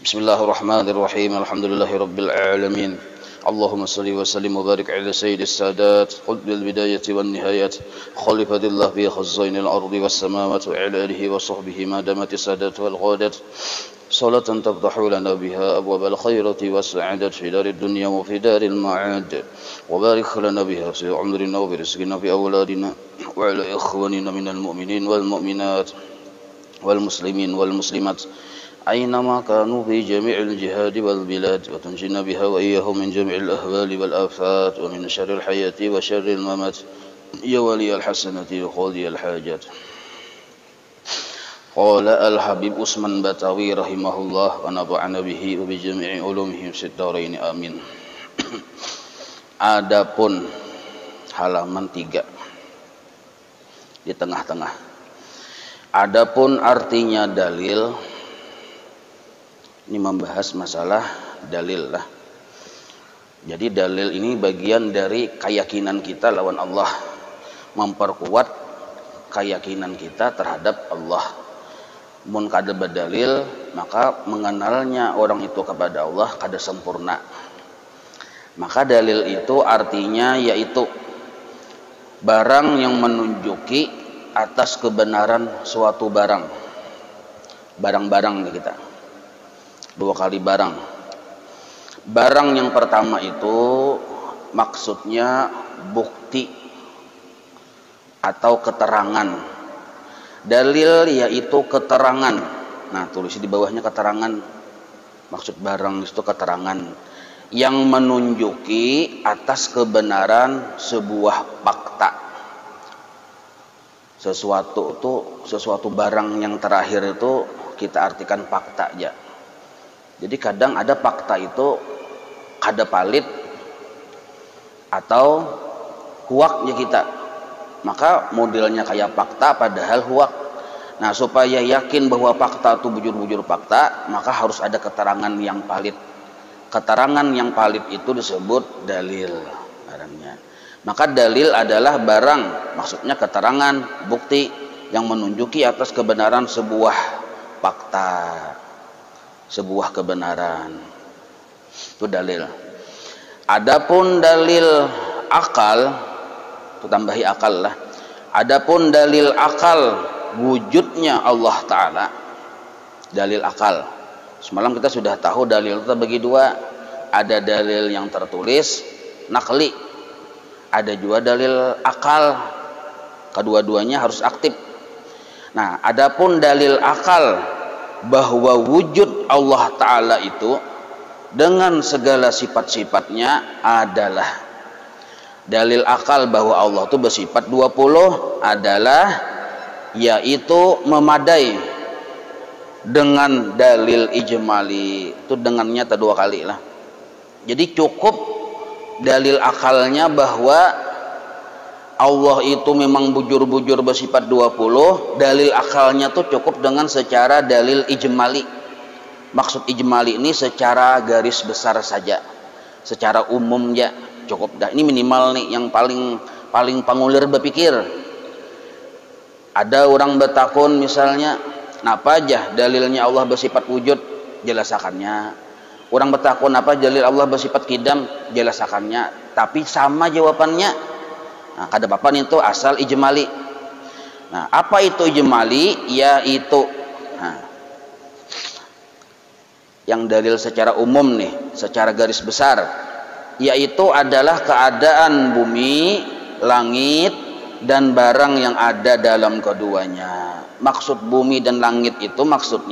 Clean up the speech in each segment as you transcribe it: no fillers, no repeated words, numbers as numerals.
Bismillahirrahmanirrahim. Alhamdulillahirabbil alamin. Allahumma salli wa sallim wa barik ala sayyidis sadat qutbil bidayati wan nihayat khalifatillah bi khazainil ardi was samawati wa ala alihi wa sahbihi ma damatis sadat wal ghadat salatan tafdahu lana biha abwabal khairati was sa'adat fi darid dunya wa fi daril ma'ad wa barik lana biha fi umrina wa bi rizqina fi awladina wa ala ikhwanina minal mu'minin wal mu'minat wal muslimin wal muslimat أينما كانوا في جميع الجهاد والبلاد وتنجينا بها وإياهم من جميع الأهوال والآفات ومن شر الحياة وشر الممات يا ولي الحسنة وقاضي الحاجات. قال الحبيب عثمان بتاوي رحمه الله ونفعنا به وبجميع علومه في الدارين آمين. Adapun halaman 3 di tengah-tengah. Adapun artinya dalil, ini membahas masalah dalil lah. Jadi dalil ini bagian dari keyakinan kita lawan Allah, memperkuat keyakinan kita terhadap Allah. Mun kada berdalil, maka mengenalnya orang itu kepada Allah kada sempurna. Maka dalil itu artinya yaitu barang yang menunjuki atas kebenaran suatu barang. Barang-barang nih kita. 2 kali barang. Barang yang pertama itu maksudnya bukti atau keterangan. Dalil yaitu keterangan. Nah, tulis di bawahnya keterangan. Maksud barang itu keterangan yang menunjuki atas kebenaran sebuah fakta. Sesuatu barang yang terakhir itu kita artikan fakta aja. Jadi kadang ada fakta itu kada palit atau huaknya kita. Maka modelnya kayak fakta padahal huak. Nah, supaya yakin bahwa fakta itu bujur-bujur fakta, maka harus ada keterangan yang palit. Keterangan yang palit itu disebut dalil barangnya. Maka dalil adalah barang, maksudnya keterangan, bukti yang menunjuki atas kebenaran sebuah fakta. Sebuah kebenaran itu dalil. Adapun dalil akal, itu tambahi akal lah. Adapun dalil akal wujudnya Allah Ta'ala, dalil akal. Semalam kita sudah tahu dalil itu bagi 2. Ada dalil yang tertulis nakli, ada juga dalil akal. Kedua-duanya harus aktif. Nah, adapun dalil akal bahwa wujud Allah Ta'ala itu dengan segala sifat-sifatnya adalah dalil akal bahwa Allah itu bersifat 20 adalah yaitu memadai dengan dalil ijmali. Itu dengannya 2 kali lah. Jadi cukup dalil akalnya bahwa Allah itu memang bujur-bujur bersifat 20, dalil akalnya tuh cukup dengan secara dalil ijmali. Maksud ijmali ini secara garis besar saja, secara umum ya cukup dah. Ini minimal nih yang paling pangulir berpikir. Ada orang bertakun misalnya, apa aja dalilnya Allah bersifat wujud, jelasakannya. Orang bertakun apa dalil Allah bersifat qidam, jelasakannya. Tapi sama jawabannya. Nah, kada papan itu asal ijmali. Nah, apa itu ijmali? Yaitu yang dalil secara umum nih, secara garis besar, yaitu adalah keadaan bumi, langit, dan barang yang ada dalam keduanya. Maksud bumi dan langit itu maksud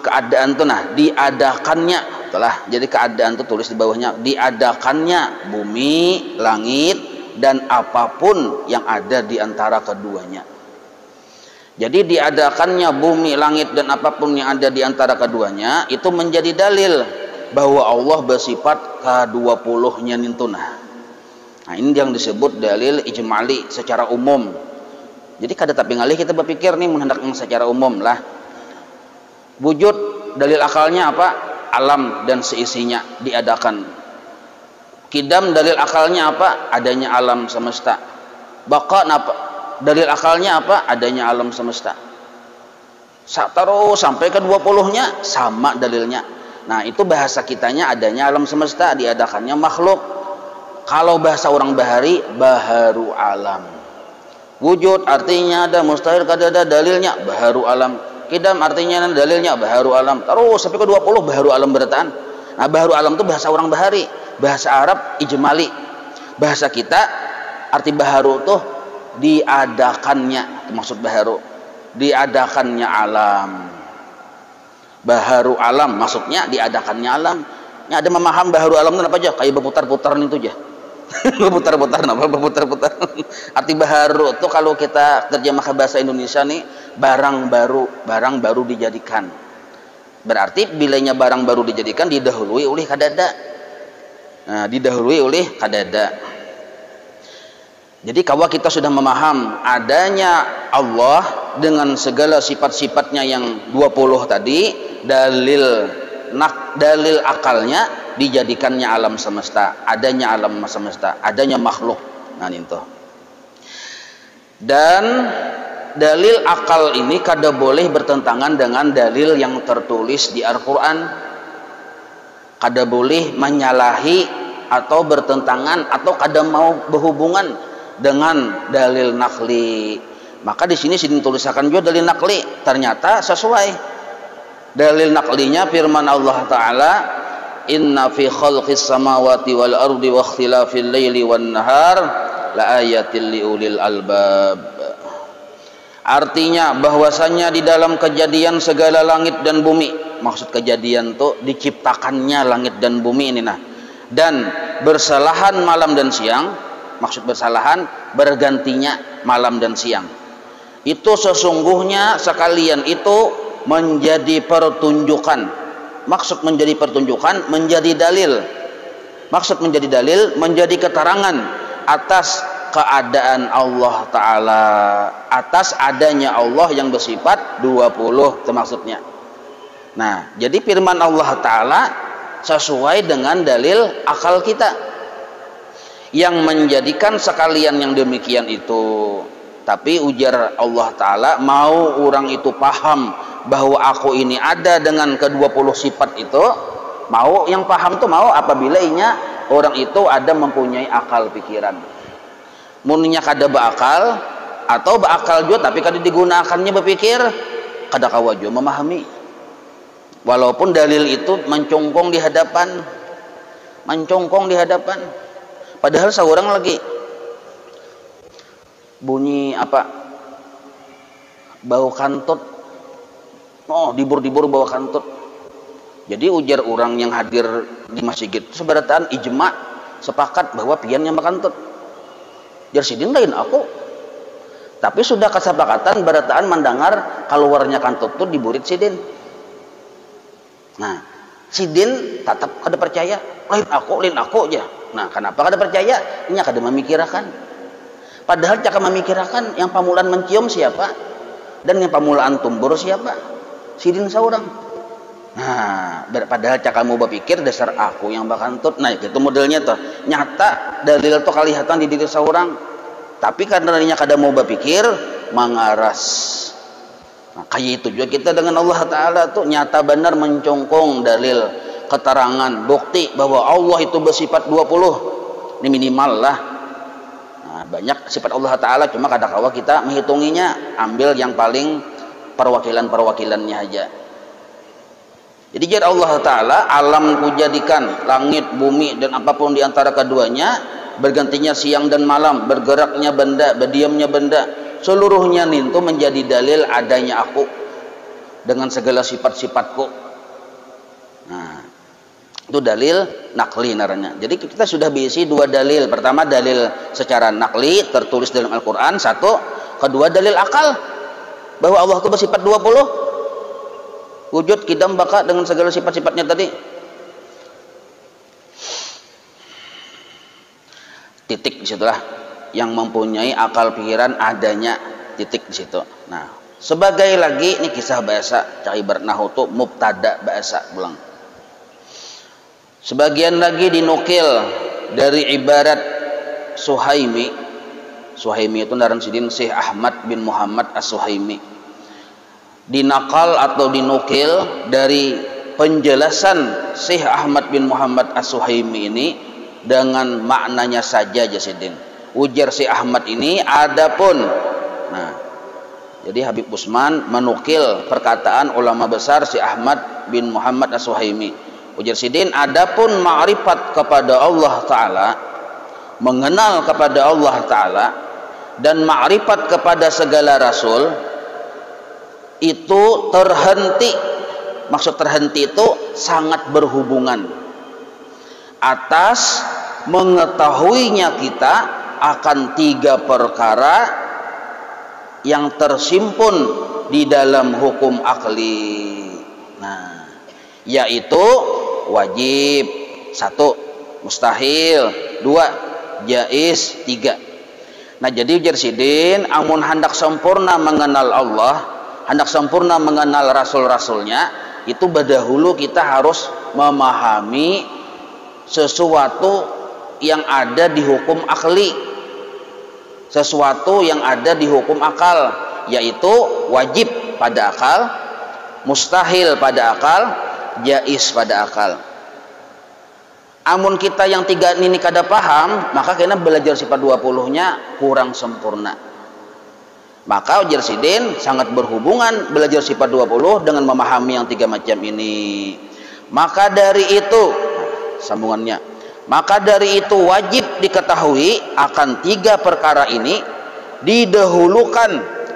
keadaan tuh diadakannya telah. Jadi keadaan tuh tulis di bawahnya diadakannya bumi, langit dan apapun yang ada di antara keduanya. Jadi diadakannya bumi, langit dan apapun yang ada di antara keduanya itu menjadi dalil bahwa Allah bersifat ke-20-nya nintuna. Nah, ini yang disebut dalil ijmali secara umum. Jadi kada tapi ngalih kita berpikir nih menghendak secara umum lah. Wujud dalil akalnya apa? Alam dan seisinya diadakan. Qidam dalil akalnya apa? Adanya alam semesta. Baqa dalil akalnya apa? Adanya alam semesta. Terus sampai ke 20-nya sama dalilnya. Nah, itu bahasa kitanya adanya alam semesta, diadakannya makhluk. Kalau bahasa orang bahari, baharu alam. Wujud artinya ada, mustahil kada ada, dalilnya baharu alam. Kidam artinya dalilnya baharu alam. Terus sampai ke 20 baharu alam bertahan. Nah, baharu alam itu bahasa orang bahari, bahasa Arab ijmali. Bahasa kita arti baharu tuh diadakannya, maksud baharu diadakannya alam. Baharu alam maksudnya diadakannya alam. Ini ada memaham baharu alam itu apa aja? Kayak berputar-putaran itu aja. Berputar-putar, apa berputar-putar? Arti baharu itu kalau kita terjemah ke bahasa Indonesia nih, barang baru dijadikan. Berarti bilanya barang baru dijadikan didahului oleh kadada. Nah, didahului oleh kadada. Jadi kalau kita sudah memaham adanya Allah dengan segala sifat-sifatnya yang 20 tadi, dalil akalnya dijadikannya alam semesta, adanya alam semesta, adanya makhluk. Nah, itu. Dan dalil akal ini kada boleh bertentangan dengan dalil yang tertulis di Al-Qur'an. Kada boleh menyalahi atau bertentangan atau kada mau berhubungan dengan dalil nakli. Maka di sini dituliskan juga dalil nakli, ternyata sesuai. Dalil naklinya firman Allah Ta'ala, inna fi khalqis samawati wal ardi wa ikhtilafil laili wan nahar la ayatil liulil albab. Artinya bahwasanya di dalam kejadian segala langit dan bumi, maksud kejadian itu diciptakannya langit dan bumi ini, nah, dan bersalahan malam dan siang, maksud bersalahan bergantinya malam dan siang, itu sesungguhnya sekalian itu menjadi pertunjukan. Maksud menjadi pertunjukan, menjadi dalil. Maksud menjadi dalil, menjadi keterangan atas keadaan Allah Ta'ala, atas adanya Allah yang bersifat 20 termaksudnya. Nah, jadi firman Allah Ta'ala sesuai dengan dalil akal kita yang menjadikan sekalian yang demikian itu. Tapi ujar Allah Ta'ala, mau orang itu paham bahwa aku ini ada dengan ke-20 sifat itu, mau yang paham tuh mau apabila orang itu ada mempunyai akal pikiran. Muninya kada berakal atau berakal juga tapi kada digunakannya berpikir, kada kawaju memahami. Walaupun dalil itu mencongkong di hadapan, padahal seorang lagi bunyi apa, bau kantut, dibur bau kantut. Jadi ujar orang yang hadir di masjid itu seberataan ijma sepakat bahwa pian yang bakantut. Jar sidin lain aku, tapi sudah kesepakatan berataan mendengar keluarnya kantut itu diburit sidin. Nah, sidin tetap kada percaya, lain aku aja. Nah, kenapa kada percaya? Ini kada memikirkan. Padahal cakap memikirkan yang pamulaan mencium siapa dan yang pamulaan tumbur siapa? Sidin seorang. Nah, padahal cakap mau berpikir dasar aku yang bakantut. Nah, itu modelnya tuh. Nyata dalil tuh kelihatan di diri seorang. Tapi karena dia kada mau berpikir, mengaras. Nah, kayak itu juga kita dengan Allah Ta'ala tuh nyata benar mencongkong dalil, keterangan, bukti bahwa Allah itu bersifat 20. Ini minimal lah. Nah, banyak sifat Allah Ta'ala, cuma kadang-kadang kita menghitunginya, ambil yang paling perwakilan-perwakilannya aja. Jadi jar Allah Ta'ala, alam kujadikan, langit, bumi, dan apapun di antara keduanya, bergantinya siang dan malam, bergeraknya benda, berdiamnya benda, seluruhnya itu menjadi dalil adanya aku dengan segala sifat-sifatku. Nah, itu dalil nakli naranya. Jadi kita sudah berisi dua dalil. Pertama dalil secara nakli tertulis dalam Al-Quran, satu. Kedua dalil akal bahwa Allah itu bersifat 20, wujud, kidam, baka dengan segala sifat-sifatnya tadi. Titik disitulah yang mempunyai akal pikiran adanya, titik di situ. Nah, sebagai lagi ini kisah bahasa cai bernahu tu mubtada bahasa pulang. Sebagian lagi dinukil dari ibarat Suhaimi itu naran sidin Syekh Ahmad bin Muhammad As-Suhaimi. dinakal atau dinukil dari penjelasan Syekh Ahmad bin Muhammad As-Suhaimi ini dengan maknanya saja Jasidin. Ujar Syekh Ahmad ini, adapun, nah, jadi Habib Usman menukil perkataan ulama besar Syekh Ahmad bin Muhammad As-Suhaimi. Ujar Sidin, adapun ma'rifat kepada Allah Ta'ala, mengenal kepada Allah Ta'ala, dan ma'rifat kepada segala Rasul, itu terhenti. Maksud terhenti itu sangat berhubungan atas mengetahuinya kita akan 3 perkara yang tersimpun di dalam hukum akli. Nah, yaitu wajib 1, mustahil 2, jaiz 3. Nah, jadi ujar Sidin, amun hendak sempurna mengenal Allah, hendak sempurna mengenal rasul-rasulnya, itu berdahulu kita harus memahami sesuatu yang ada di hukum akli, sesuatu yang ada di hukum akal, yaitu wajib pada akal, mustahil pada akal, jaiz pada akal. Amun kita yang 3 ini kada paham, maka kena belajar sifat 20-nya kurang sempurna. Maka ujar Sidin sangat berhubungan belajar sifat 20 dengan memahami yang 3 macam ini. Maka dari itu, sambungannya, maka dari itu wajib diketahui akan 3 perkara ini didahulukan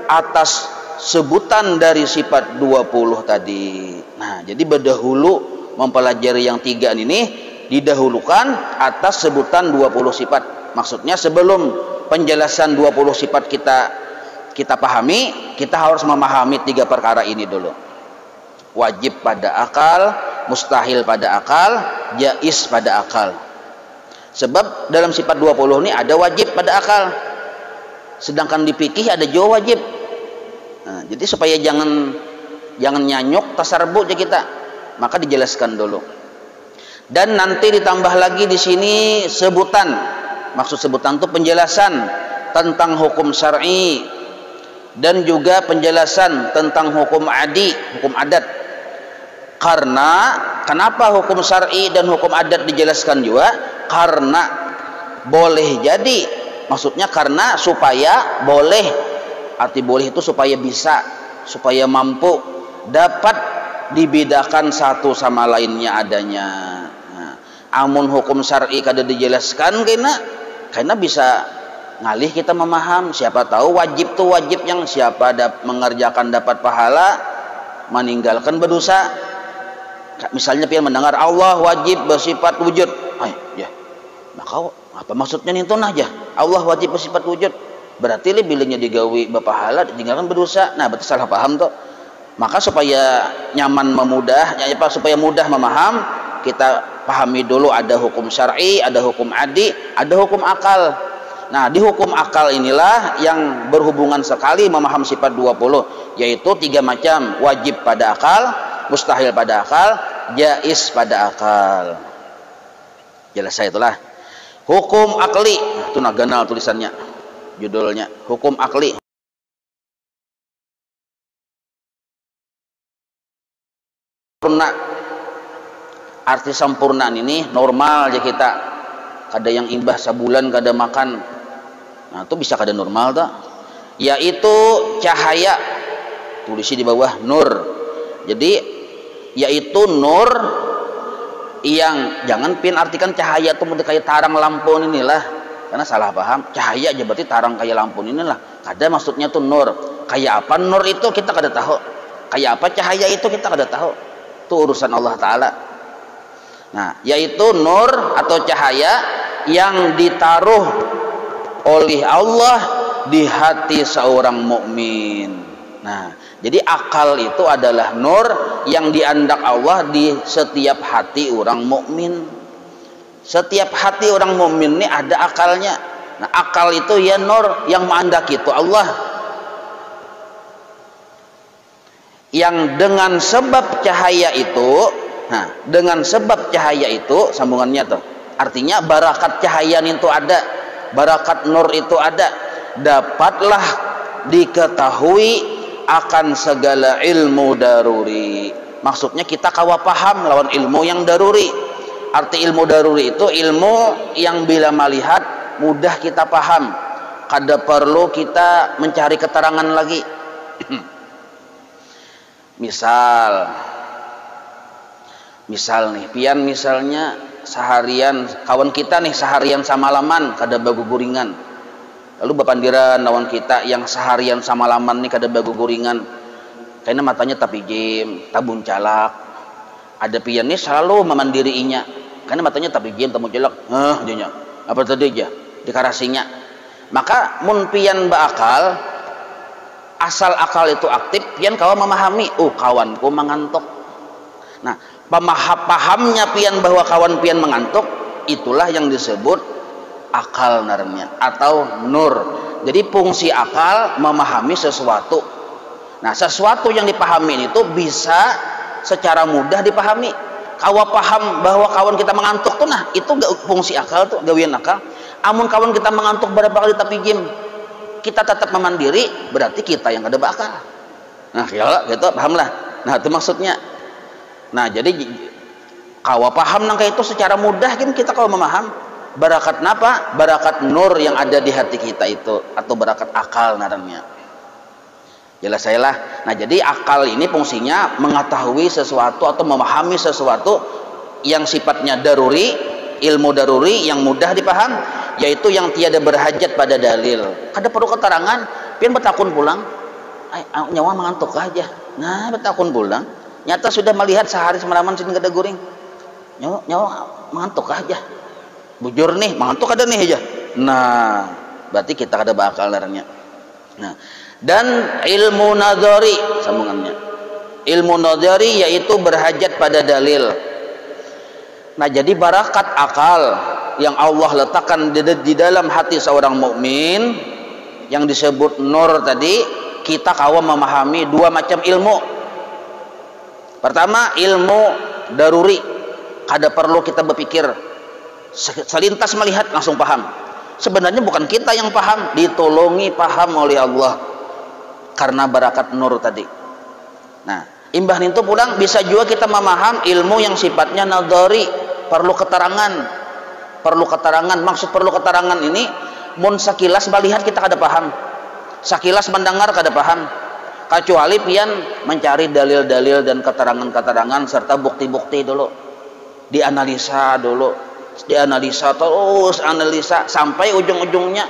atas sebutan dari sifat 20 tadi. Nah, jadi berdahulu mempelajari yang 3 ini didahulukan atas sebutan 20 sifat. Maksudnya sebelum penjelasan 20 sifat kita pahami, kita harus memahami 3 perkara ini dulu. Wajib pada akal, mustahil pada akal, jaiz pada akal. Sebab dalam sifat 20 ini ada wajib pada akal, sedangkan di fikih ada juga wajib. Nah, jadi supaya jangan nyanyuk tasarbu aja kita, maka dijelaskan dulu. Dan nanti ditambah lagi di sini sebutan. Maksud sebutan itu penjelasan tentang hukum syar'i dan juga penjelasan tentang hukum adi, hukum adat. Karena kenapa hukum syar'i dan hukum adat dijelaskan juga? Karena boleh jadi, maksudnya karena supaya boleh, arti boleh itu supaya bisa, supaya mampu dapat dibedakan satu sama lainnya adanya. Nah, amun hukum syar'i kada dijelaskan karena bisa ngalih kita memaham. Siapa tahu wajib tuh wajib yang siapa mengerjakan dapat pahala, meninggalkan berdosa. Misalnya pian mendengar Allah wajib bersifat wujud, ya, maka apa maksudnya itu aja? Allah wajib bersifat wujud, berarti bilangnya digawi berpahala, ditinggalkan berdosa. Nah, betul salah paham tuh. Maka supaya nyaman memudah, supaya mudah memaham, kita pahami dulu ada hukum syar'i, ada hukum adi, ada hukum akal. Nah, di hukum akal inilah yang berhubungan sekali memaham sifat 20, yaitu 3 macam, wajib pada akal, mustahil pada akal, jaiz pada akal. Jelas saya itulah hukum akli. Itu naganal tulisannya, judulnya hukum akli. Sempurna, arti sempurnaan ini normal aja kita. Kada yang imbah sebulan kada makan. Nah, itu bisa kada normal tak? Yaitu cahaya. Tulisi di bawah nur. Jadi yaitu nur yang, jangan artikan cahaya itu kayak tarang lampu inilah, karena salah paham. Cahaya aja berarti tarang kayak lampu inilah. Kada maksudnya tuh nur. Kayak apa nur itu kita kada tahu. Kayak apa cahaya itu kita kada tahu. Itu urusan Allah Ta'ala. Nah, yaitu nur atau cahaya yang ditaruh oleh Allah di hati seorang mukmin. Nah, jadi akal itu adalah nur yang diandak Allah di setiap hati orang mukmin. Setiap hati orang mukmin ini ada akalnya. Nah, akal itu ya nur yang mengandak itu Allah. Yang dengan sebab cahaya itu, nah, dengan sebab cahaya itu sambungannya tuh. Artinya barakat cahaya itu ada, barakat nur itu ada, dapatlah diketahui akan segala ilmu daruri. Maksudnya kita kawa paham lawan ilmu yang daruri. Arti ilmu daruri itu ilmu yang bila melihat mudah kita paham, kada perlu kita mencari keterangan lagi. misal nih pian, misalnya seharian kawan kita nih seharian samalaman kada bagu guringan, lalu bapandiran lawan kita yang seharian samalaman nih kada bagu guringan, kayaknya matanya tapi jim tabun calak. Ada pian nih selalu memandiriinya karena matanya tapi jim tabun calak, jadinya apa tadi aja dikarasinya. Maka mun pian bakal asal akal itu aktif, pian kawan memahami, kawanku mengantuk. Nah, pahamnya pian bahwa kawan pian mengantuk, itulah yang disebut akal narnya atau nur. Jadi fungsi akal memahami sesuatu. Nah, sesuatu yang dipahami itu bisa secara mudah dipahami. Kawa paham bahwa kawan kita mengantuk tuh, nah itu fungsi akal tuh, gawian akal. Amun kawan kita mengantuk berapa kali tapi jim, kita tetap memandiri, berarti kita yang ada bakal. Nah, ya gitu, pahamlah. Nah, itu maksudnya. Nah, jadi kawa paham nangka itu secara mudah kan kita kalau memaham barakat napa? Barakat nur yang ada di hati kita itu, atau barakat akal naranya. Jelas saya lah. Nah, jadi akal ini fungsinya mengetahui sesuatu atau memahami sesuatu yang sifatnya daruri, ilmu daruri yang mudah dipaham, yaitu yang tiada berhajat pada dalil. Kada perlu keterangan, pian betakun pulang, nyawa mengantuk aja. Nah, betakun pulang, nyata sudah melihat sehari semalaman sini kada guring, nyawa mengantuk aja. Bujur nih, mengantuk ada nih aja. Nah, berarti kita kada bakal larangnya. Nah, dan ilmu nadhari sambungannya. Ilmu nadhari yaitu berhajat pada dalil. Nah, jadi barakat akal yang Allah letakkan di dalam hati seorang mukmin yang disebut nur tadi, kita kawan memahami dua macam ilmu. Pertama, ilmu daruri, kada perlu kita berpikir, selintas melihat langsung paham. Sebenarnya bukan kita yang paham, ditolongi paham oleh Allah karena barakat nur tadi. Nah, imbah itu pulang bisa juga kita memaham ilmu yang sifatnya nadhari, perlu keterangan. Maksud perlu keterangan ini, mun sakilas melihat kita kada paham, sakilas mendengar kada paham, kecuali pian mencari dalil-dalil dan keterangan-keterangan serta bukti-bukti dulu, dianalisa terus analisa sampai ujung-ujungnya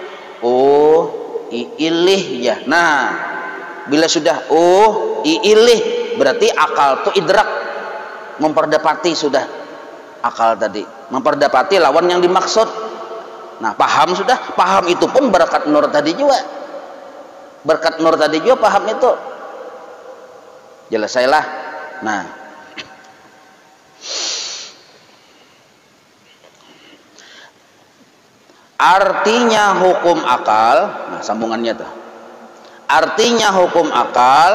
ilih ya. Nah, bila sudah ilih, berarti akal tuh idrak, memperdapati sudah akal tadi, memperdapati lawan yang dimaksud. Nah, paham sudah, paham itu pun berkat nur tadi juga. Berkat nur tadi juga paham itu. Jelas saya lah. Nah, artinya hukum akal, nah sambungannya tuh. Artinya hukum akal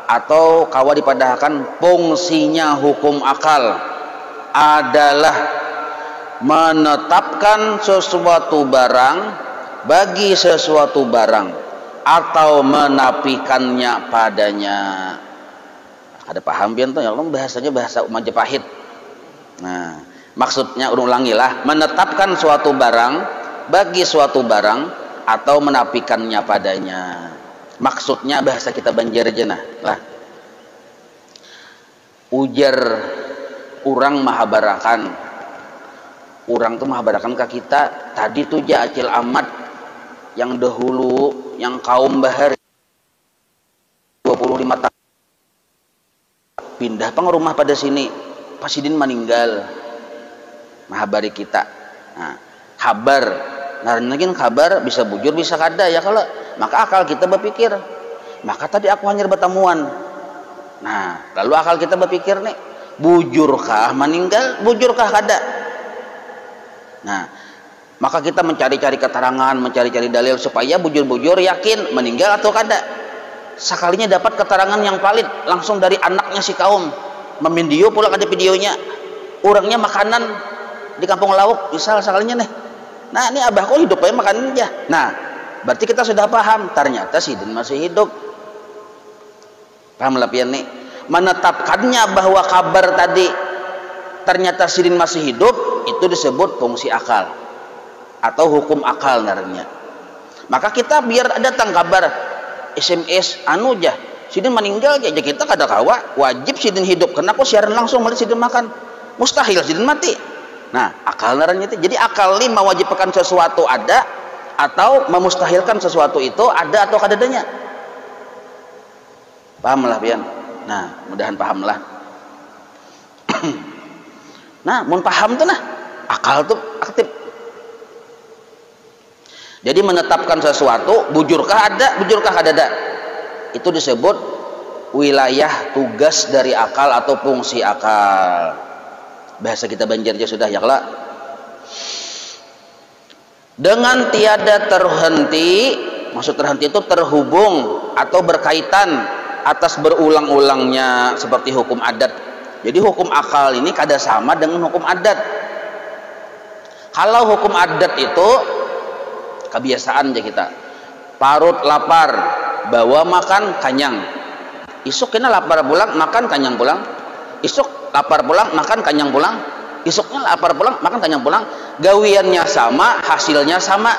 atau kawa dipadahkan fungsinya hukum akal adalah menetapkan sesuatu barang bagi sesuatu barang atau menafikannya padanya. Ada paham pian tuh ya, bahasanya bahasa Majapahit. Nah, maksudnya ulangilah, menetapkan suatu barang bagi suatu barang atau menafikannya padanya. Maksudnya bahasa kita Banjar aja nah lah. Ujar orang mahabarakan, orang tuh mahabarakan ke kita tadi tuh Acil Ahmad yang dahulu, yang kaum bahar 25 tahun pindah pengerumah pada sini, Pasidin meninggal, mahabari kita. Nah, kabar, nah mungkin kabar bisa bujur bisa kada ya, kalau maka akal kita berpikir, maka tadi aku hanya bertemuan. Nah, lalu akal kita berpikir nih, bujurkah meninggal, bujurkah kada. Nah, maka kita mencari-cari keterangan, mencari-cari dalil supaya bujur-bujur yakin meninggal atau kada. Sekalinya dapat keterangan yang valid langsung dari anaknya si kaum, memindio pulang ada videonya, orangnya makanan di kampung lauk misal sekalinya nih. Nah, ini abahku hidup aja makan aja. Nah, berarti kita sudah paham ternyata Sidin masih hidup. Paham lah pian nih? Menetapkannya bahwa kabar tadi ternyata sidin masih hidup, itu disebut fungsi akal atau hukum akal ngarannya. Maka kita biar datang kabar SMS anu jah sidin meninggal aja kita kada kawa wajib sidin hidup, karena aku siaran langsung melihat sidin makan, mustahil sidin mati. Nah akal ngarannya itu. Jadi akal ini mewajibkan sesuatu ada atau memustahilkan sesuatu itu ada atau kadadanya. Paham lah pian? Nah mudahan paham lah. Nah mun paham tuh nah akal tuh aktif. Jadi menetapkan sesuatu bujurkah ada bujurkah kadada, itu disebut wilayah tugas dari akal atau fungsi akal. Bahasa kita Banjarnya sudah ya kelak. Dengan tiada terhenti, maksud terhenti itu terhubung atau berkaitan atas berulang-ulangnya seperti hukum adat. Jadi hukum akal ini kada sama dengan hukum adat. Kalau hukum adat itu kebiasaan aja kita, parut lapar bawa makan kanyang, isuk kena lapar pulang makan kanyang pulang, isuk lapar pulang makan kanyang pulang, isuknya lapar pulang makan kanyang pulang, gawiannya sama hasilnya sama,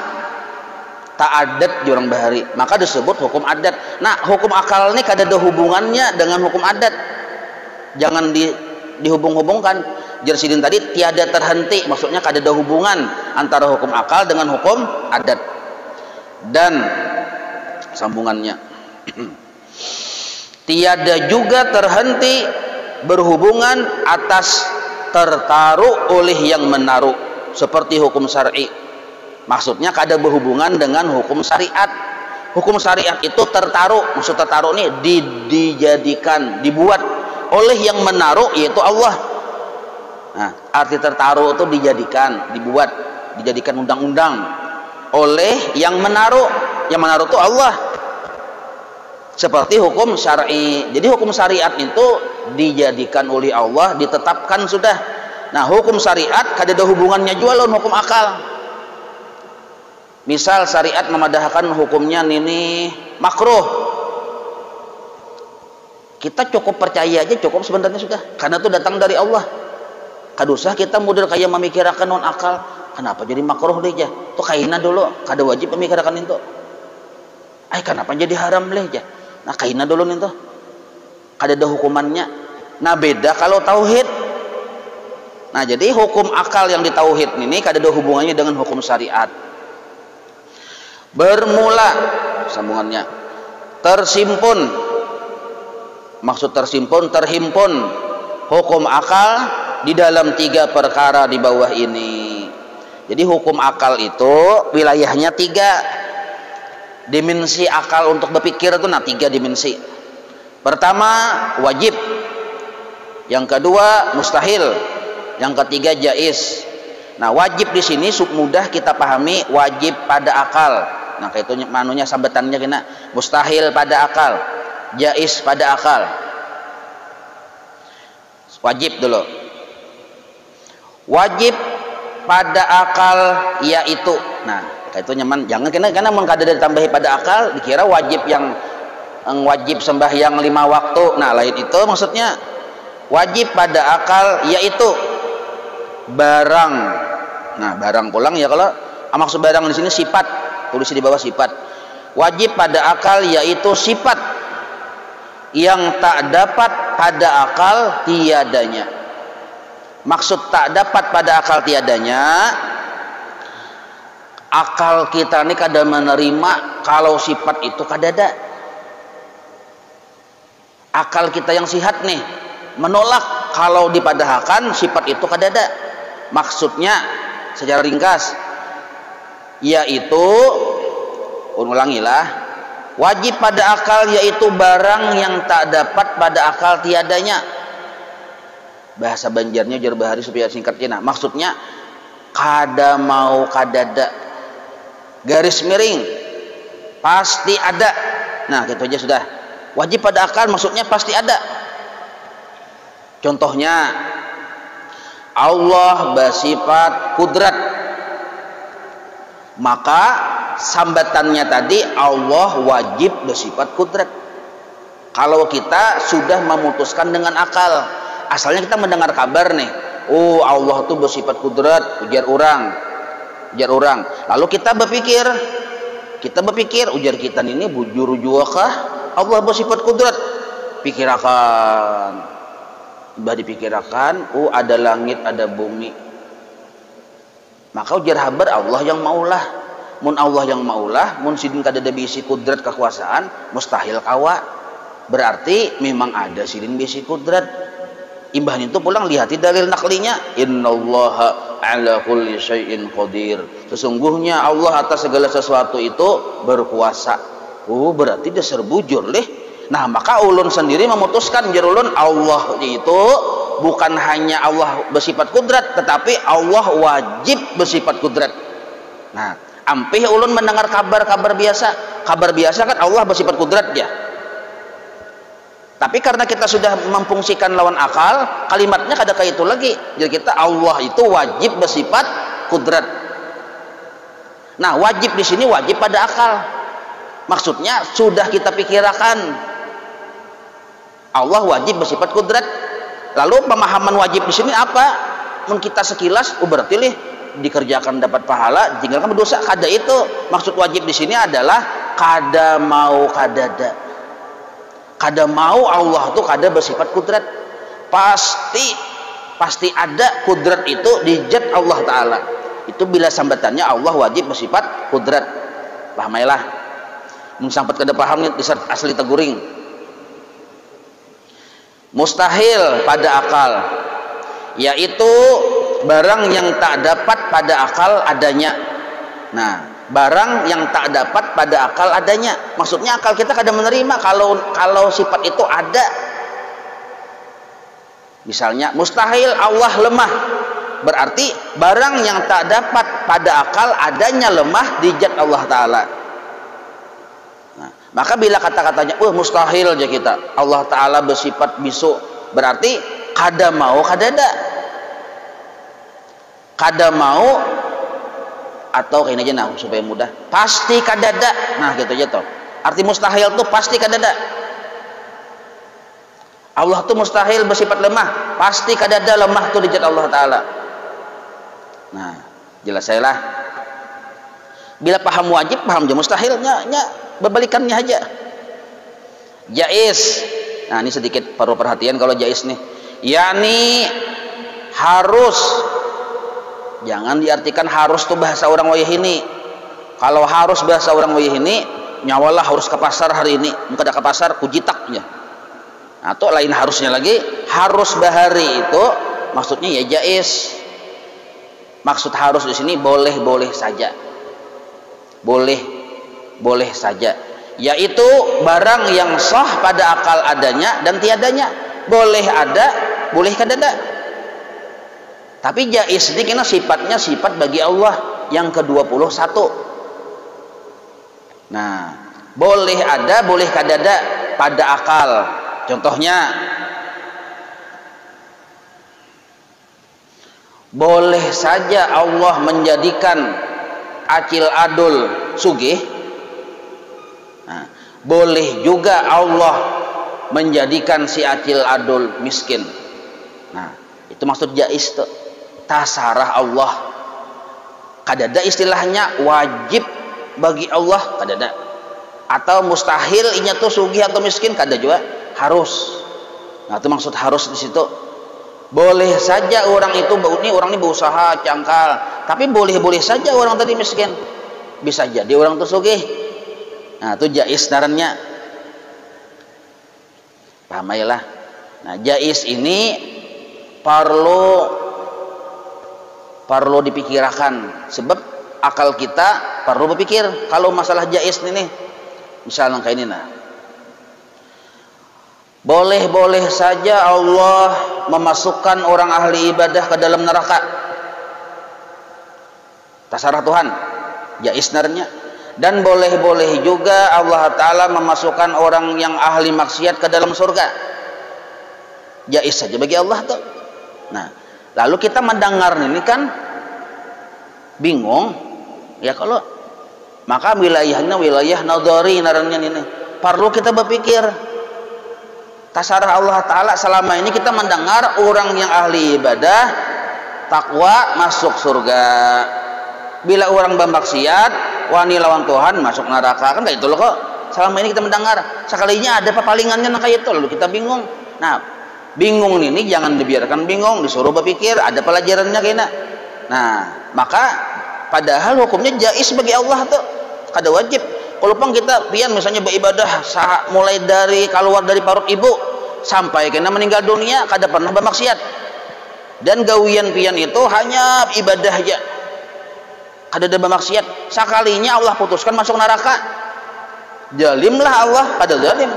tak adat jurang bahari, maka disebut hukum adat. Nah hukum akal ini kada ada hubungannya dengan hukum adat, jangan dihubung-hubungkan. Jersidin tadi tiada terhenti, maksudnya kada ada hubungan antara hukum akal dengan hukum adat. Dan sambungannya tiada juga terhenti berhubungan atas tertaruh oleh yang menaruh seperti hukum syar'i. Maksudnya kada berhubungan dengan hukum syariat. Hukum syariat itu tertaruh, maksud tertaruh ini dijadikan, dibuat oleh yang menaruh yaitu Allah. Nah, arti tertaruh itu dijadikan, dibuat, dijadikan undang-undang oleh yang menaruh. Yang menaruh itu Allah. Seperti hukum syar'i. Jadi hukum syariat itu dijadikan oleh Allah, ditetapkan sudah. Nah, hukum syariat kada ada hubungannya juga lawan hukum akal. Misal syariat memadahkan hukumnya ini makruh. Kita cukup percaya aja cukup sebenarnya sudah, karena itu datang dari Allah. Kada usah kita model kayak memikirkan non akal, kenapa jadi makruh deh ya? Tuh kaina dulu, kada wajib memikirkan itu. Kenapa jadi haram leh ya? Nah kaina dulu nih tuh, kada ada hukumannya. Nah beda kalau tauhid. Nah jadi hukum akal yang di tauhid ini kada ada hubungannya dengan hukum syariat. Bermula sambungannya tersimpun, maksud tersimpun terhimpun hukum akal di dalam 3 perkara di bawah ini. Jadi hukum akal itu wilayahnya 3 dimensi akal untuk berpikir itu. Nah 3 dimensi. Pertama wajib, yang kedua mustahil, yang ketiga jaiz. Nah wajib di sini mudah kita pahami, wajib pada akal. Nah kayak itu manunya sambetannya kena mustahil pada akal, jaiz pada akal. Wajib dulu. Wajib pada akal yaitu, nah itu nyaman, jangan karena mun kada ditambahi pada akal dikira wajib yang wajib sembahyang 5 waktu. Nah lain itu maksudnya wajib pada akal yaitu barang. Nah barang pulang ya, kalau maksud barang di sini sifat, tulis di bawah sifat. Wajib pada akal yaitu sifat yang tak dapat pada akal tiadanya. Maksud tak dapat pada akal tiadanya, akal kita ini kada menerima kalau sifat itu kada ada. Akal kita yang sihat nih menolak kalau dipadahkan sifat itu kada ada. Maksudnya secara ringkas yaitu, ulangilah, wajib pada akal yaitu barang yang tak dapat pada akal tiadanya. Bahasa Banjarnya jar bahari supaya singkatnya. Nah maksudnya kada mau kadada, garis miring pasti ada. Nah gitu aja sudah. Wajib pada akal maksudnya pasti ada. Contohnya Allah bersifat kudrat, maka sambatannya tadi Allah wajib bersifat kudrat. Kalau kita sudah memutuskan dengan akal, asalnya kita mendengar kabar nih, oh Allah tuh bersifat kudrat, ujar orang. Lalu kita berpikir, ujar kita ini bujur juakah Allah bersifat kudrat? Pikirakan, dipikirakan, oh ada langit, ada bumi. Maka ujar habar Allah yang maulah. Mun Allah yang maulah, mun sidin kadada bisi kudrat kekuasaan, mustahil kawa. Berarti memang ada sidin bisi kudrat. Imbah itu pulang lihati dalil naklinya, innallaha ala kulli syai'in qadir. Sesungguhnya Allah atas segala sesuatu itu berkuasa. Oh, berarti dasar bujur leh. Nah, maka ulun sendiri memutuskan jar ulun Allah itu bukan hanya Allah bersifat kudrat, tetapi Allah wajib bersifat kudrat. Nah, ampih ulun mendengar kabar-kabar biasa. Kabar biasa kan Allah bersifat kudrat ya. Tapi karena kita sudah memfungsikan lawan akal, kalimatnya kada kayak itu lagi. Jadi kita Allah itu wajib bersifat kudrat. Nah, wajib di sini wajib pada akal. Maksudnya sudah kita pikirkan Allah wajib bersifat kudrat. Lalu pemahaman wajib di sini apa? Mun kita sekilas, berarti lih dikerjakan dapat pahala, tinggalkan berdosa. Kada itu. Maksud wajib di sini adalah kada mau kadada. Kada mau Allah tuh kada bersifat kudrat. Pasti ada kudrat itu di zat Allah Ta'ala. Itu bila sambatannya Allah wajib bersifat kudrat. Pahamailah. Sampai kada paham nih asli teguring. Mustahil pada akal, yaitu barang yang tak dapat pada akal adanya. Nah, barang yang tak dapat pada akal adanya, maksudnya akal kita kadang menerima kalau sifat itu ada. Misalnya mustahil Allah lemah, berarti barang yang tak dapat pada akal adanya lemah di zat Allah Ta'ala. Nah, maka bila kata-katanya mustahil aja kita Allah Ta'ala bersifat bisu, berarti kada mau kadada, kada mau, atau kayak aja nah supaya mudah, pasti kadada. Nah gitu aja toh. Arti mustahil tuh pasti kadada. Allah tuh mustahil bersifat lemah, pasti kadada lemah tuh di zat Allah Ta'ala. Nah, jelas saya lah. Bila paham wajib, paham aja mustahilnya, berbalikannya aja. Jais. Nah, ini sedikit perlu perhatian kalau jais nih. Yani harus. Jangan diartikan harus tuh bahasa orang wayahini. Kalau harus bahasa orang wayahini, nyawalah harus ke pasar hari ini. Muka ada ke pasar, kujitaknya. Atau lain harusnya lagi, harus bahari itu maksudnya ya jais. Maksud harus di sini boleh saja. Boleh saja. Yaitu barang yang sah pada akal adanya dan tiadanya. Boleh ada, boleh kadada. Tapi jais ini karena sifatnya sifat bagi Allah yang ke-21. Nah, boleh ada, boleh kadada pada akal. Contohnya, boleh saja Allah menjadikan acil adul sugih. Nah, boleh juga Allah menjadikan si acil adul miskin. Nah, itu maksud jais tuh. Tasarah Allah. Kadada istilahnya wajib bagi Allah, kadada. Atau mustahil inya tuh sugih atau miskin, kada juga harus. Nah, itu maksud harus di situ. Boleh saja orang itu orang ini berusaha cangkal, tapi boleh saja orang tadi miskin. Bisa jadi orang tuh sugih. Nah, itu jais darannya. Pahamailah. Nah, jais ini perlu dipikirkan, sebab akal kita perlu berpikir kalau masalah jais ini. Misalnya kayak ini nah. Boleh saja Allah memasukkan orang ahli ibadah ke dalam neraka. Tasarah Tuhan, jais narnya. Dan boleh juga Allah Ta'ala memasukkan orang yang ahli maksiat ke dalam surga. Jais saja bagi Allah tuh. Nah, lalu kita mendengar ini kan bingung ya, kalau maka wilayahnya wilayah nadhari narannya ini perlu kita berpikir. tasarruf Allah Ta'ala selama ini kita mendengar orang yang ahli ibadah takwa masuk surga, bila orang bermaksiat wani lawan Tuhan masuk neraka, kan kayak itu loh kok selama ini kita mendengar. Sekalinya ada papalingannya kayak itu lalu kita bingung. Nah bingung ini jangan dibiarkan bingung, disuruh berpikir, ada pelajarannya kayaknya. Nah maka padahal hukumnya jais bagi Allah tuh kada wajib. Kalau kita pian misalnya beribadah mulai dari keluar dari parut ibu sampai kena meninggal dunia kada pernah bermaksiat, dan gawian pian itu hanya ibadah aja, kada ada bermaksiat. Sekalinya Allah putuskan masuk neraka, jalimlah Allah, kada jalim.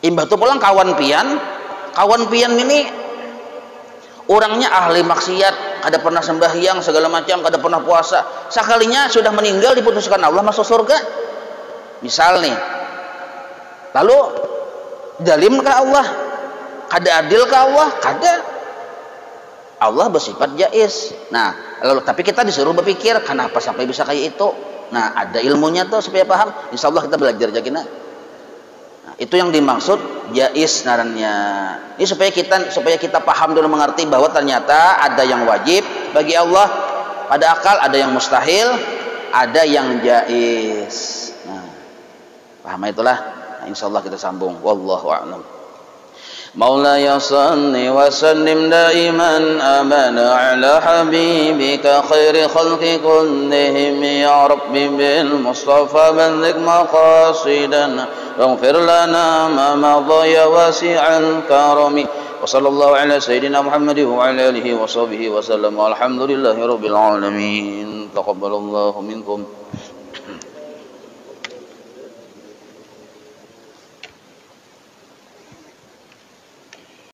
Imbah tu pulang kawan pian ini orangnya ahli maksiat, kada pernah sembahyang segala macam, kada pernah puasa. Sekalinya sudah meninggal diputuskan Allah masuk surga. Misal nih. Lalu jalimkah Allah? Kada adilkah Allah? Kada. Allah bersifat jais. Nah, lalu tapi kita disuruh berpikir kenapa sampai bisa kayak itu. Nah, ada ilmunya tuh supaya paham. Insya Allah kita belajar jagina. Itu yang dimaksud jais narannya. Ini supaya kita paham dulu, mengerti bahwa ternyata ada yang wajib bagi Allah pada akal, ada yang mustahil, ada yang jais. Nah, paham itulah. Nah, insyaallah kita sambung. Wallahu a'lam. Maulaya salli wa sallim daiman amana ala habibika khairi khalqi kullihim ya rabbi bil mustafa balligh maqasidana waghfir lana ma madha ya wasi'al karami wa sallallahu ala sayyidina Muhammad wa ala alihi wa sahbihi wa sallam walhamdulillahi rabbil alamin. Taqabbalallahu minkum.